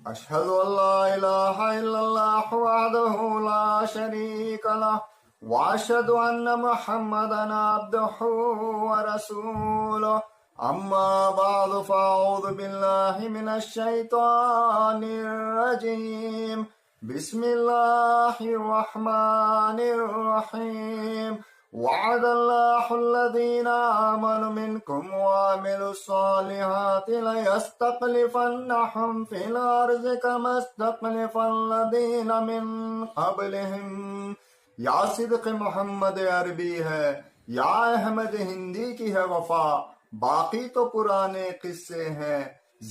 أشهد أن لا إله إلا الله وحده لا شريك له وأشهد أن محمدا عبده ورسوله أما بعد فأعوذ بالله من الشيطان الرجيم بسم الله الرحمن الرحيم وعد الله الذين آمنوا منكم وعملوا الصالحات ليستخلفنهم في الأرض كما استخلف الذين من قبلهم. یا صدق محمد عربی ہے، یا احمد ہندی کی ہے وفا، باقی تو پرانے قصے ہیں،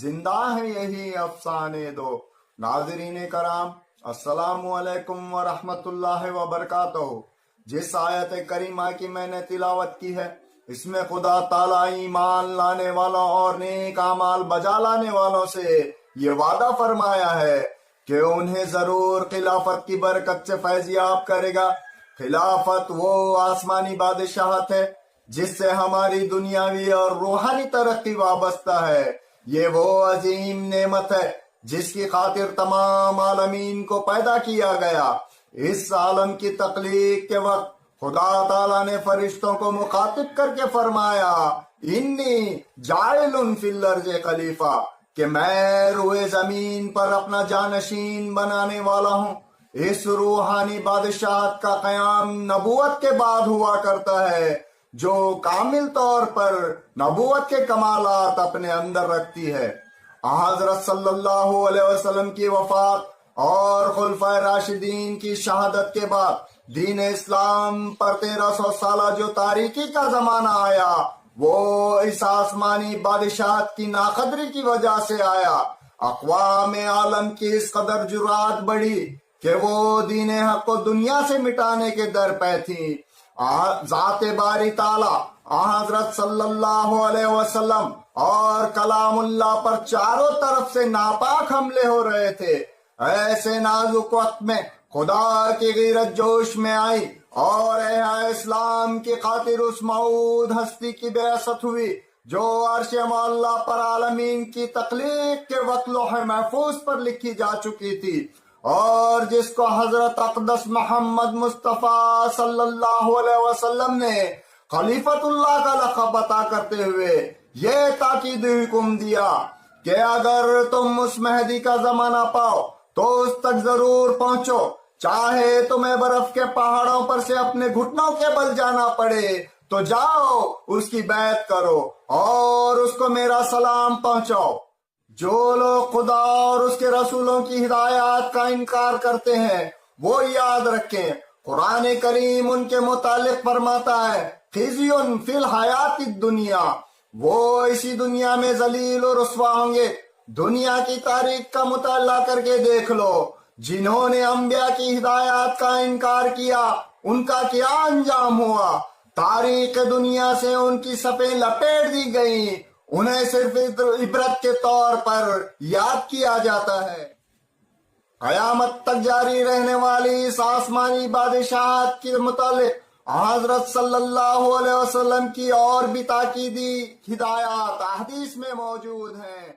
زندہ ہے یہی افسانے دو. ناظرین کرام، السلام علیکم ورحمۃ اللہ وبرکاتہ. جس آیت کریمہ کی میں نے تلاوت کی ہے، اس میں خدا تعالیٰ ایمان لانے والوں اور نیک اعمال بجا لانے والوں سے یہ وعدہ فرمایا ہے کہ انہیں ضرور خلافت کی برکت سے فیضیاب کرے گا. خلافت وہ آسمانی بادشاہت ہے جس سے ہماری دنیاوی اور روحانی ترقی وابستہ ہے. یہ وہ عظیم نعمت ہے جس کی خاطر تمام عالمین کو پیدا کیا گیا. اس عالم کی تخلیق کے وقت خدا تعالیٰ نے فرشتوں کو مخاطب کر کے فرمایا، انی جاعل فی الارض خلیفہ، کہ میں روئے زمین پر اپنا جانشین بنانے والا ہوں. اس روحانی بادشاہت کا قیام نبوت کے بعد ہوا کرتا ہے، جو کامل طور پر نبوت کے کمالات اپنے اندر رکھتی ہے. حضرت صلی اللہ علیہ وسلم کی وفات اور خلفائے راشدین کی شہادت کے بعد دین اسلام پر 1300 سالہ جو تاریکی کا زمانہ آیا، وہ اس آسمانی بادشاہت کی ناقدری کی وجہ سے آیا. اقوام عالم کی اس قدر جرات بڑھی کہ وہ دین حق کو دنیا سے مٹانے کے در پہ تھی. ذات باری تعالیٰ حضرت صلی اللہ علیہ وسلم اور کلام اللہ پر چاروں طرف سے ناپاک حملے ہو رہے تھے. ایسے نازک وقت میں خدا کی غیرت جوش میں آئی اور احیاء اسلام کی خاطر اس موعود ہستی کی بعثت ہوئی جو عرش معلی پر عالمین کی تخلیق کے وقت لوح محفوظ پر لکھی جا چکی تھی، اور جس کو حضرت اقدس محمد مصطفیٰ صلی اللہ علیہ وسلم نے خلیفۃ اللہ کا لقب عطا کرتے ہوئے یہ تاکید حکم دیا کہ اگر تم اس مہدی کا زمانہ پاؤ تو اس تک ضرور پہنچو، چاہے تمہیں برف کے پہاڑوں پر سے اپنے گھٹنوں کے بل جانا پڑے تو جاؤ، اس کی بیعت کرو اور اس کو میرا سلام پہنچاؤ. جو لوگ خدا اور اس کے رسولوں کی ہدایات کا انکار کرتے ہیں وہ یاد رکھیں، قرآن کریم ان کے متعلق فرماتا ہے، خزی فی الحیات الدنیا، وہ اسی دنیا میں ذلیل و رسوا ہوں گے. دنیا کی تاریخ کا مطالعہ کر کے دیکھ لو، جنہوں نے انبیاء کی ہدایات کا انکار کیا ان کا کیا انجام ہوا. تاریخ دنیا سے ان کی صفیں لپیٹ دی گئیں، انہیں صرف عبرت کے طور پر یاد کیا جاتا ہے. قیامت تک جاری رہنے والی اس آسمانی بادشاہت کے متعلق حضرت صلی اللہ علیہ وسلم کی اور بھی تاکیدی ہدایات احادیث میں موجود ہیں.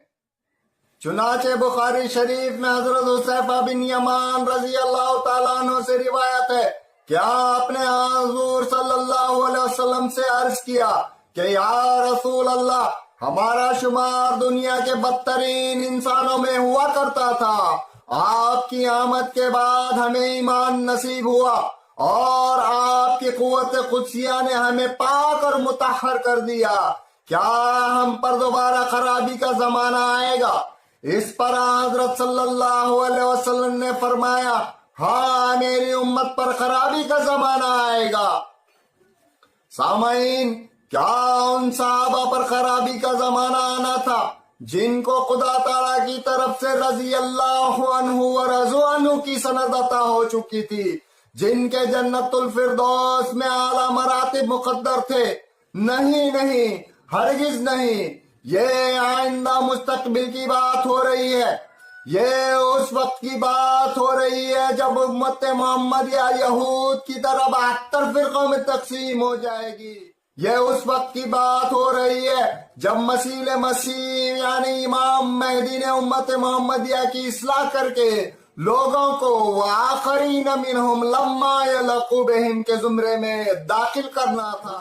چنانچہ بخاری شریف میں حضرت حذیفہ بن یمان رضی اللہ تعالیٰ عنہ سے روایت ہے کہ آپ نے حضور صلی اللہ علیہ وسلم سے عرض کیا کہ یا رسول اللہ، ہمارا شمار دنیا کے بدترین انسانوں میں ہوا کرتا تھا. آپ کی آمد کے بعد ہمیں ایمان نصیب ہوا اور آپ کی قوت قدسیہ نے ہمیں پاک اور مطہر کر دیا. کیا ہم پر دوبارہ خرابی کا زمانہ آئے گا؟ اس پر حضرت صلی اللہ علیہ وسلم نے فرمایا، ہاں، میری امت پر خرابی کا زمانہ آئے گا. سامعین، کیا ان صحابہ پر خرابی کا زمانہ آنا تھا جن کو خدا تعالیٰ کی طرف سے رضی اللہ عنہ و رضوا عنہ کی سند عطا ہو چکی تھی، جن کے جنت الفردوس میں اعلیٰ مراتب مقدر تھے؟ نہیں، ہرگز نہیں. یہ آئندہ مستقبل کی بات ہو رہی ہے. یہ اس وقت کی بات ہو رہی ہے جب امت محمد یا یہود کی طرح 72 فرقوں میں تقسیم ہو جائے گی. یہ اس وقت کی بات ہو رہی ہے جب مسیح یعنی امام مہدی نے امت محمدیہ کی اصلاح کر کے لوگوں کو وآخرین منہم لما یلقوا بہم کے زمرے میں داخل کرنا تھا۔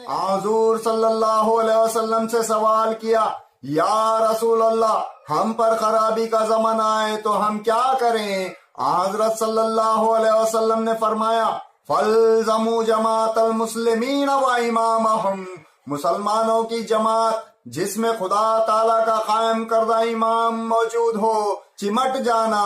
حضور صلی اللہ علیہ وسلم سے سوال کیا، یا رسول اللہ، ہم پر خرابی کا زمانہ آئے تو ہم کیا کریں؟ حضرت صلی اللہ علیہ وسلم نے فرمایا، فَالْزَمُوا جَمَاعَةَ الْمُسْلِمِينَ وَإِمَامَهُمْ، مسلمانوں کی جماعت جس میں خدا تعالیٰ کا قائم کردہ امام موجود ہو چمٹ جانا۔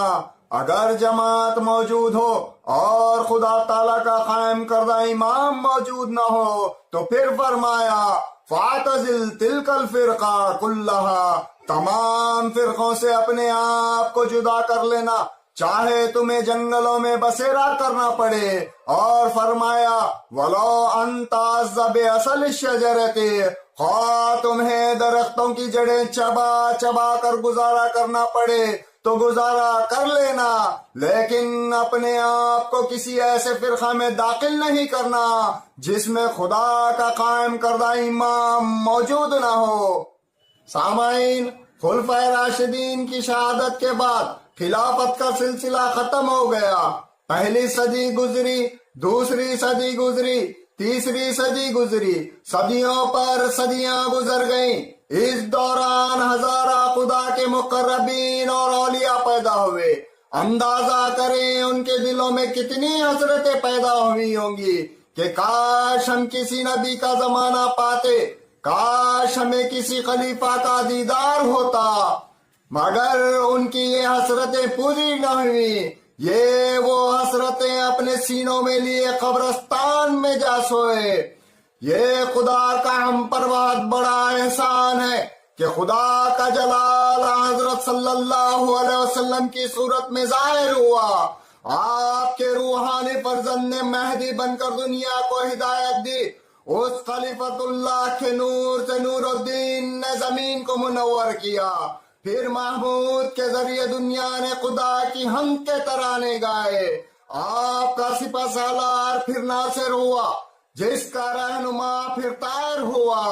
اگر جماعت موجود ہو اور خدا تعالیٰ کا قائم کردہ امام موجود نہ ہو تو پھر فرمایا، فَاعْتَزِلْ تِلْكَ الْفِرْقَةَ كُلَّهَا، تمام فرقوں سے اپنے آپ کو جدا کر لینا، چاہے تمہیں جنگلوں میں بسیرا کرنا پڑے۔ اور فرمایا، وَلَوْ أَن تَعَضَّ بِأَصْلِ الشَّجَرَةِ، خواہ تمہیں درختوں کی جڑیں چبا چبا کر گزارا کرنا پڑے تو گزارا کر لینا، لیکن اپنے آپ کو کسی ایسے فرقہ میں داخل نہیں کرنا جس میں خدا کا قائم کردہ امام موجود نہ ہو۔ سامعین، خلفائے راشدین کی شہادت کے بعد خلافت کا سلسلہ ختم ہو گیا۔ پہلی صدی گزری، دوسری صدی گزری، تیسری صدی گزری، صدیوں پر صدیاں گزر گئیں۔ اس دوران ہزارہ خدا کے مقربین اور اولیاء پیدا ہوئے۔ اندازہ کریں ان کے دلوں میں کتنی حسرتیں پیدا ہوئی ہوں گی کہ کاش ہم کسی نبی کا زمانہ پاتے، کاش ہمیں کسی خلیفہ کا دیدار ہوتا، مگر ان کی یہ حسرتیں پوری نہ ہوئی۔ یہ وہ حسرتیں اپنے سینوں میں لیے قبرستان میں جا سوئے۔ یہ خدا کا ہم پر بہت بڑا احسان ہے کہ خدا کا جلال حضرت صلی اللہ علیہ وسلم کی صورت میں ظاہر ہوا۔ آپ کے روحانی فرزند نے مہدی بن کر دنیا کو ہدایت دی۔ اس خلیفۃ اللہ کے نور سے نور الدین نے زمین کو منور کیا۔ پھر محمود کے ذریعے دنیا نے خدا کی حمد کے ترانے گائے۔ آپ کا سپہ سالار پھر ناصر ہوا، جس کا رہنما پھر طاہر ہوا۔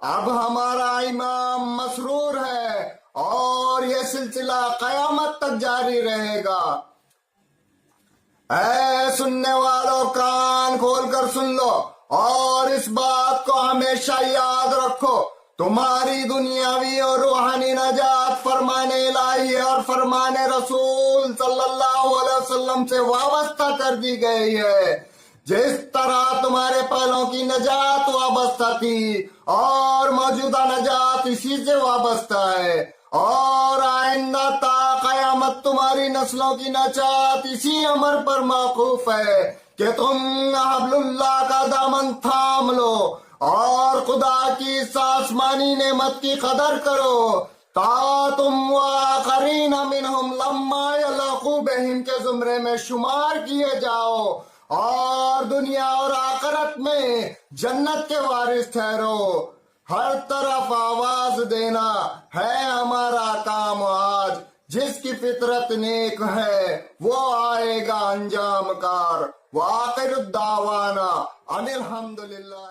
اب ہمارا امام مسرور ہے اور یہ سلسلہ قیامت تک جاری رہے گا۔ اے سننے والوں، کان کھول کر سن لو اور اس بات کو ہمیشہ یاد رکھو، تمہاری دنیاوی اور روحانی نجات فرمان الہی اور فرمان رسول صلی اللہ علیہ وسلم سے وابستہ کر دی گئی ہے۔ جس طرح تمہارے پہلوں کی نجات وابستہ تھی اور موجودہ نجات اسی سے وابستہ ہے، اور آئندہ تا قیامت تمہاری نسلوں کی نجات اسی امر پر موقوف ہے کہ تم حبل اللہ کا دامن تھام لو اور خدا کی اس آسمانی نعمت کی قدر کرو تا تم وآخرین منہم لما یلقوا بہم کے زمرے میں شمار کیے جاؤ اور دنیا اور آخرت میں جنت کے وارث ٹھہرو۔ ہر طرف آواز دینا ہے ہمارا کام آج، جس کی فطرت نیک ہے وہ آئے گا انجام کار۔ وآخر الدعوانا ان الحمدللہ۔